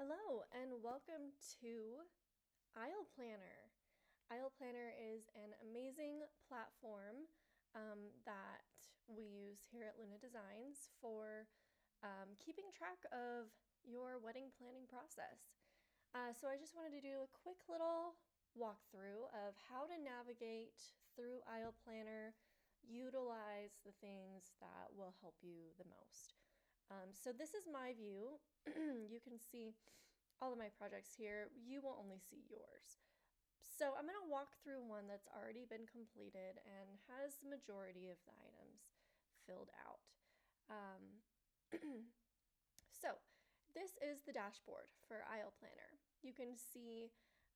Hello and welcome to Aisle Planner. Aisle Planner is an amazing platform that we use here at Luna Designs for keeping track of your wedding planning process. So I just wanted to do a quick little walkthrough of how to navigate through Aisle Planner, utilize the things that will help you the most. So this is my view. You can see all of my projects here. You will only see yours. So I'm going to walk through one that's already been completed and has the majority of the items filled out. So this is the dashboard for Aisle Planner. You can see,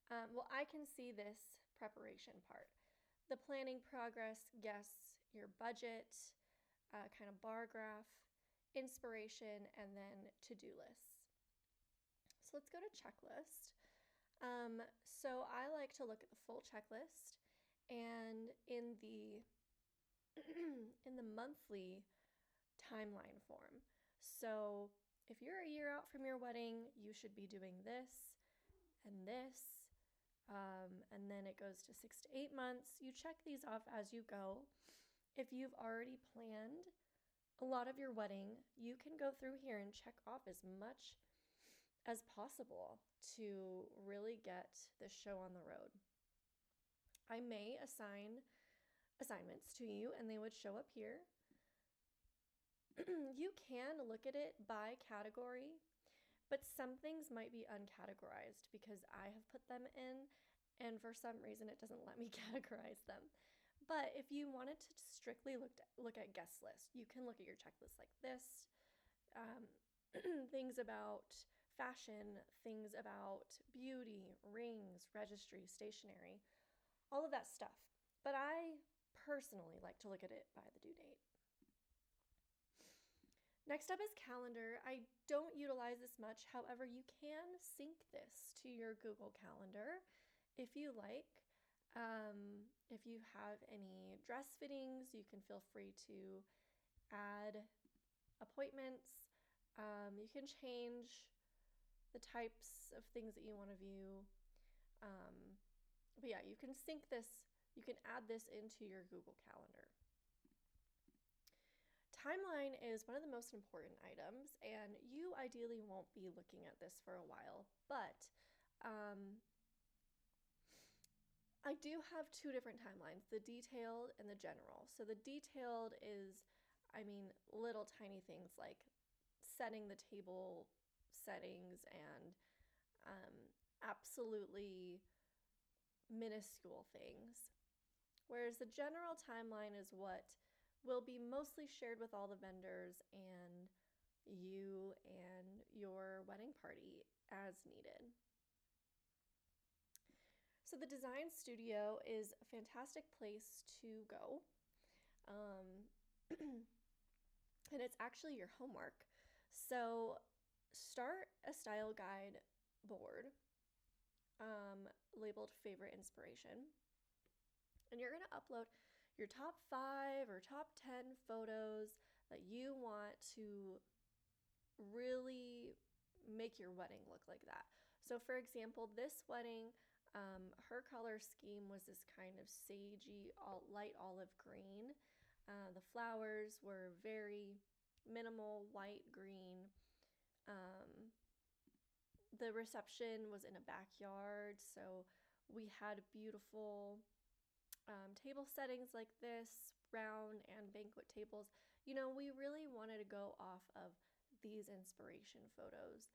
I can see this preparation part. The planning progress, guests, your budget, kind of bar graph, inspiration, and then to-do lists. So let's go to checklist. So I like to look at the full checklist, and in the in the monthly timeline form. So if you're a year out from your wedding, you should be doing this and this, and then it goes to 6 to 8 months. You check these off as you go. If you've already planned a lot of your wedding, you can go through here and check off as much as possible to really get the show on the road. I may assign assignments to you and they would show up here. You can look at it by category, but some things might be uncategorized because I have put them in and for some reason it doesn't let me categorize them. But if you wanted to strictly look at guest list, you can look at your checklist like this. Things about fashion, things about beauty, rings, registry, stationery, all of that stuff. But I personally like to look at it by the due date. Next up is calendar. I don't utilize this much. However, you can sync this to your Google Calendar if you like. If you have any dress fittings, you can feel free to add appointments. You can change the types of things that you want to view. But yeah, you can sync this, you can add this into your Google Calendar. Timeline is one of the most important items, and you ideally won't be looking at this for a while, but I do have two different timelines, the detailed and the general. So the detailed is, little tiny things like setting the table settings and absolutely minuscule things. Whereas the general timeline is what will be mostly shared with all the vendors and you and your wedding party as needed. So the design studio is a fantastic place to go. And it's actually your homework. So start a style guide board labeled favorite inspiration. And you're going to upload your top 5 or top 10 photos that you want to really make your wedding look like that. So for example, this wedding, her color scheme was this kind of sagey, light olive green. The flowers were very minimal white green. The reception was in a backyard, so we had beautiful table settings like this, round and banquet tables. We really wanted to go off of these inspiration photos.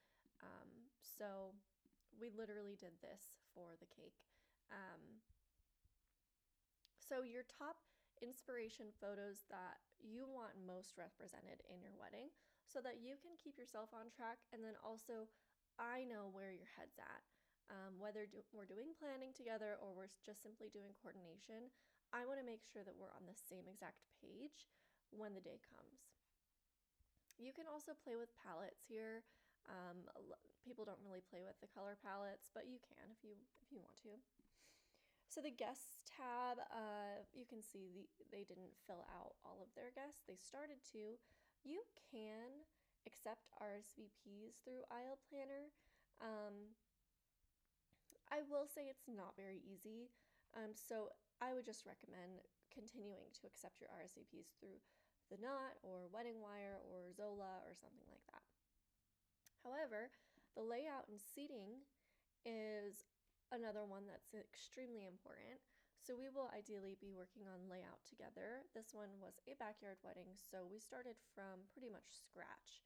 So we literally did this for the cake. So your top inspiration photos that you want most represented in your wedding so that you can keep yourself on track, and then also I know where your head's at. Whether we're doing planning together or we're just simply doing coordination, I want to make sure that we're on the same exact page when the day comes. You can also play with palettes here. People don't really play with the color palettes, but you can if you want to. So the guests tab, you can see they didn't fill out all of their guests. They started to. You can accept RSVPs through Aisle Planner. I will say it's not very easy. So I would just recommend continuing to accept your RSVPs through The Knot or Wedding Wire or Zola or something like that. However, the layout and seating is another one that's extremely important. So we will ideally be working on layout together. This one was a backyard wedding, so we started from pretty much scratch.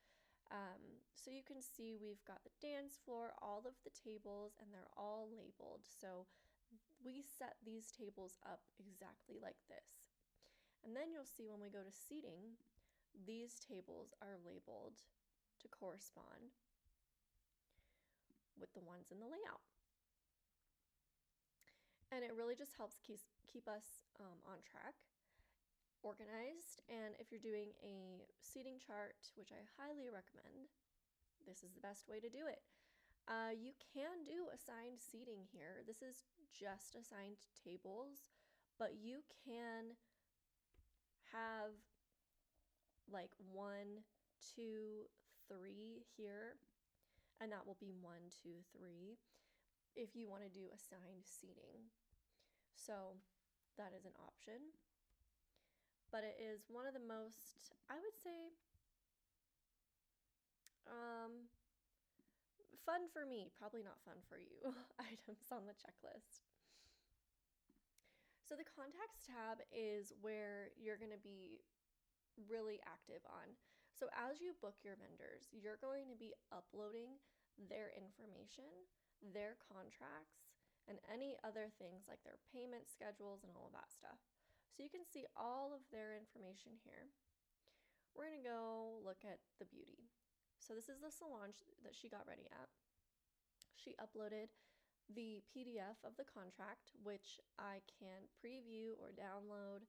So you can see we've got the dance floor, all of the tables, and they're all labeled. So we set these tables up exactly like this. And then you'll see when we go to seating, these tables are labeled to correspond with the ones in the layout. And it really just helps keep us on track, organized. And if you're doing a seating chart, which I highly recommend, this is the best way to do it. You can do assigned seating here. This is just assigned tables, but you can have like 1, 2, 3 here, and that will be 1, 2, 3 if you want to do assigned seating. So that is an option. But it is one of the most, I would say, fun for me, probably not fun for you, items on the checklist. So the contacts tab is where you're going to be really active on. So as you book your vendors, you're going to be uploading their information, their contracts, and any other things like their payment schedules and all of that stuff. So you can see all of their information here. We're going to go look at the beauty. So this is the salon that she got ready at. She uploaded the PDF of the contract, which I can preview or download,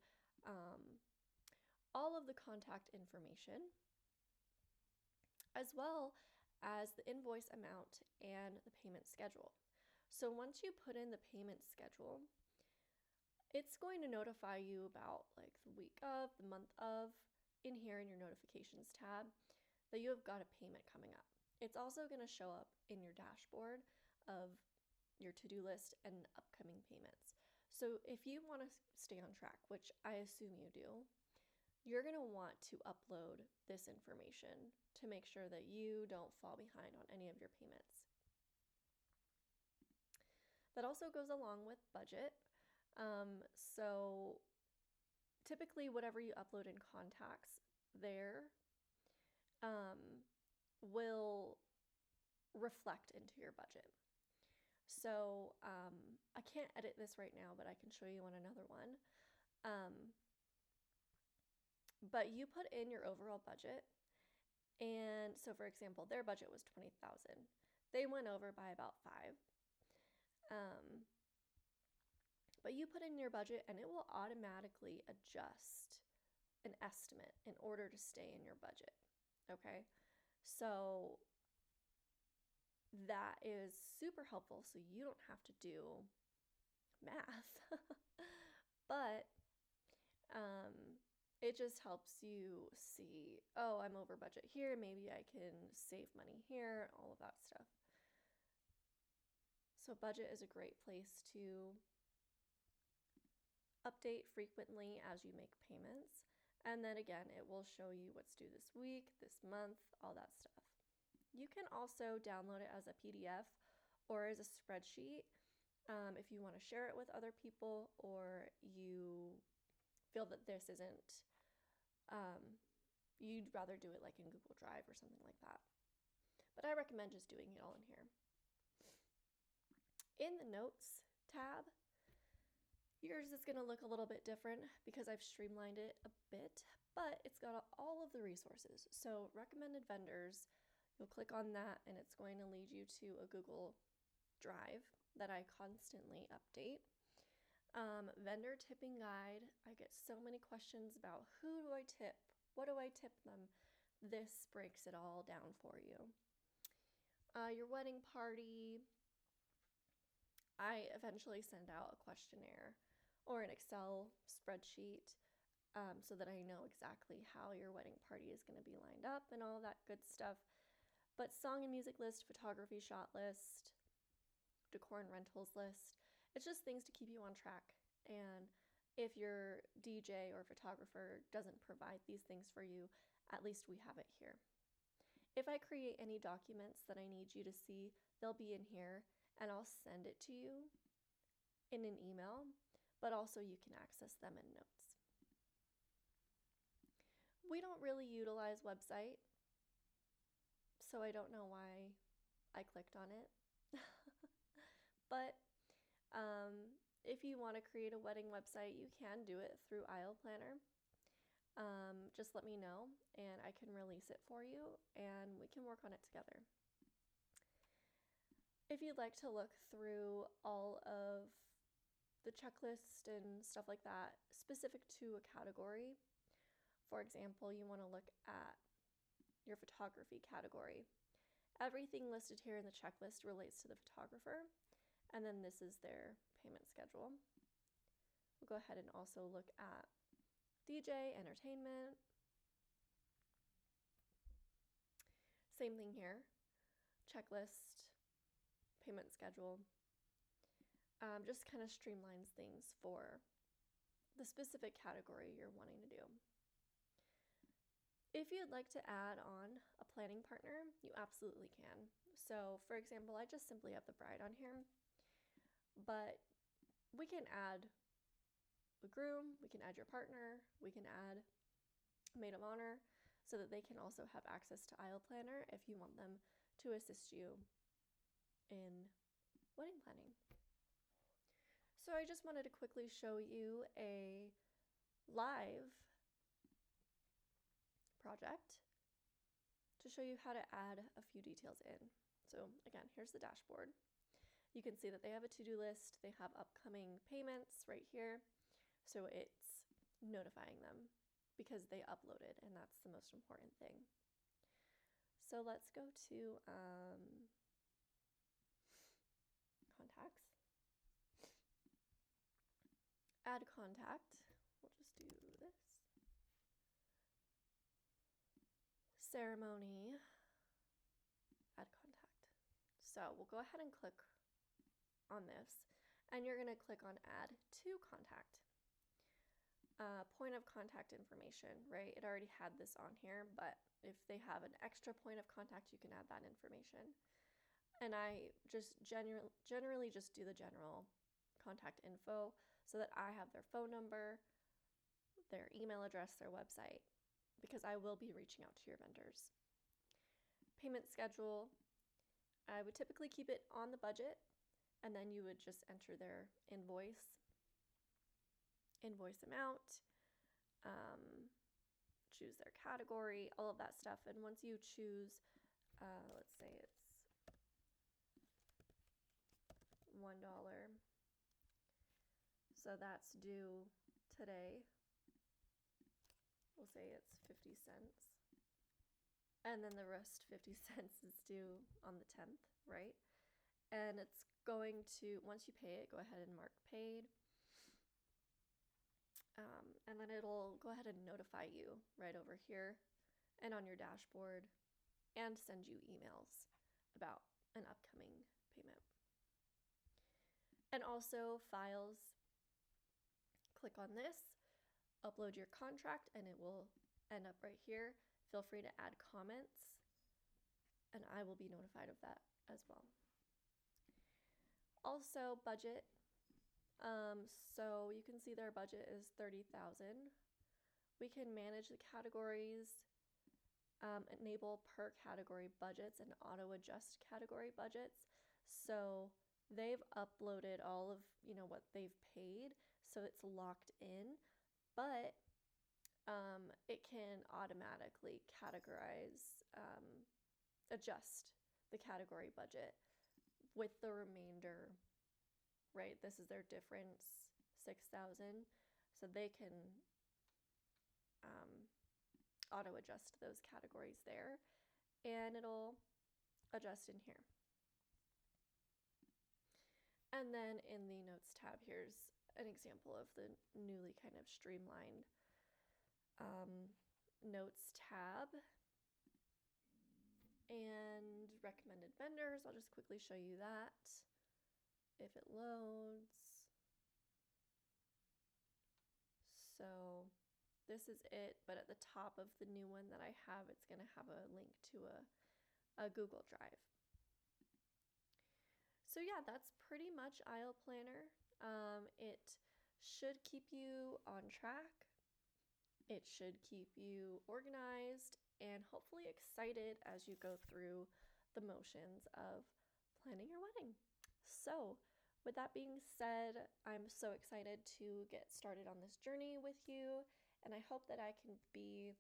all of the contact information, as well as the invoice amount and the payment schedule. So once you put in the payment schedule, it's going to notify you about like the week of, the month of, in here in your notifications tab, that you have got a payment coming up. It's also going to show up in your dashboard of your to-do list and upcoming payments. So if you want to stay on track, which I assume you do, you're going to want to upload this information to make sure that you don't fall behind on any of your payments. That also goes along with budget. So typically whatever you upload in contacts there will reflect into your budget. So I can't edit this right now, but I can show you on another one. But you put in your overall budget. And so for example, their budget was $20,000. They went over by about $5,000. But you put in your budget and it will automatically adjust an estimate in order to stay in your budget. Okay? So that is super helpful, so you don't have to do math. But it just helps you see, oh, I'm over budget here, maybe I can save money here, all of that stuff. So budget is a great place to update frequently as you make payments. And then again, it will show you what's due this week, this month, all that stuff. You can also download it as a PDF or as a spreadsheet if you want to share it with other people, or you feel that this isn't, you'd rather do it like in Google Drive or something like that. But I recommend just doing it all in here. In the Notes tab, yours is going to look a little bit different because I've streamlined it a bit, but it's got all of the resources. So recommended vendors, you'll click on that and it's going to lead you to a Google Drive that I constantly update. Vendor tipping guide. I get so many questions about who do I tip? What do I tip them? This breaks it all down for you. Your wedding party. I eventually send out a questionnaire or an Excel spreadsheet so that I know exactly how your wedding party is going to be lined up and all that good stuff. But song and music list, photography shot list, decor and rentals list, it's just things to keep you on track. And if your DJ or photographer doesn't provide these things for you, at least we have it here. If I create any documents that I need you to see, they'll be in here, and I'll send it to you in an email, but also you can access them in notes. We don't really utilize website, so I don't know why I clicked on it. But if you want to create a wedding website, you can do it through Aisle Planner. Just let me know and I can release it for you and we can work on it together. If you'd like to look through all of the checklist and stuff like that specific to a category, for example, you want to look at your photography category. Everything listed here in the checklist relates to the photographer, and then this is their payment schedule. We'll go ahead and also look at DJ, entertainment. Same thing here, checklist, payment schedule. Just kind of streamlines things for the specific category you're wanting to do. If you'd like to add on a planning partner, you absolutely can. So for example, I just simply have the bride on here, but we can add the groom, we can add your partner, we can add a maid of honor so that they can also have access to Aisle Planner if you want them to assist you in wedding planning. So I just wanted to quickly show you a live project to show you how to add a few details in. So again, here's the dashboard. You can see that they have a to-do list, they have upcoming payments right here, so it's notifying them because they uploaded, and that's the most important thing. So let's go to contacts. Add contact. We'll just do this. Ceremony, add contact. So we'll go ahead and click on this, and you're going to click on add to contact. Point of contact information, right? It already had this on here, but if they have an extra point of contact, you can add that information. And I just generally just do the general contact info so that I have their phone number, their email address, their website, because I will be reaching out to your vendors. Payment schedule, I would typically keep it on the budget, and then you would just enter their invoice amount, choose their category, all of that stuff. And once you choose, let's say it's $1, so that's due today. We'll say it's 50 cents. And then the rest 50 cents is due on the 10th, right? And it's going to, once you pay it, go ahead and mark paid. And then it'll go ahead and notify you right over here and on your dashboard and send you emails about an upcoming payment. And also files, click on this, upload your contract, and it will end up right here. Feel free to add comments, and I will be notified of that as well. Also, budget. So you can see their budget is $30,000. We can manage the categories, enable per category budgets, and auto adjust category budgets. So they've uploaded all of what they've paid, so it's locked in, but it can automatically categorize, adjust the category budget with the remainder, right? This is their difference, 6,000, so they can auto adjust those categories there, and it'll adjust in here. And then in the notes tab, here's an example of the newly kind of streamlined notes tab. and recommended vendors. I'll just quickly show you that if it loads. So this is it, but at the top of the new one that I have, it's going to have a link to a Google Drive. So yeah, that's pretty much Aisle Planner. It should keep you on track. It should keep you organized and hopefully excited as you go through the motions of planning your wedding. So with that being said, I'm so excited to get started on this journey with you, and I hope that I can be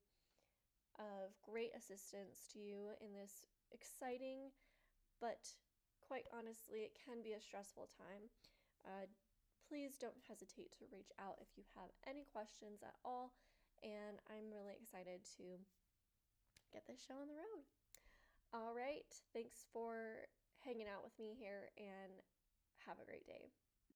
of great assistance to you in this exciting, but quite honestly, it can be a stressful time. Please don't hesitate to reach out if you have any questions at all, and I'm really excited to get this show on the road. All right, thanks for hanging out with me here, and have a great day.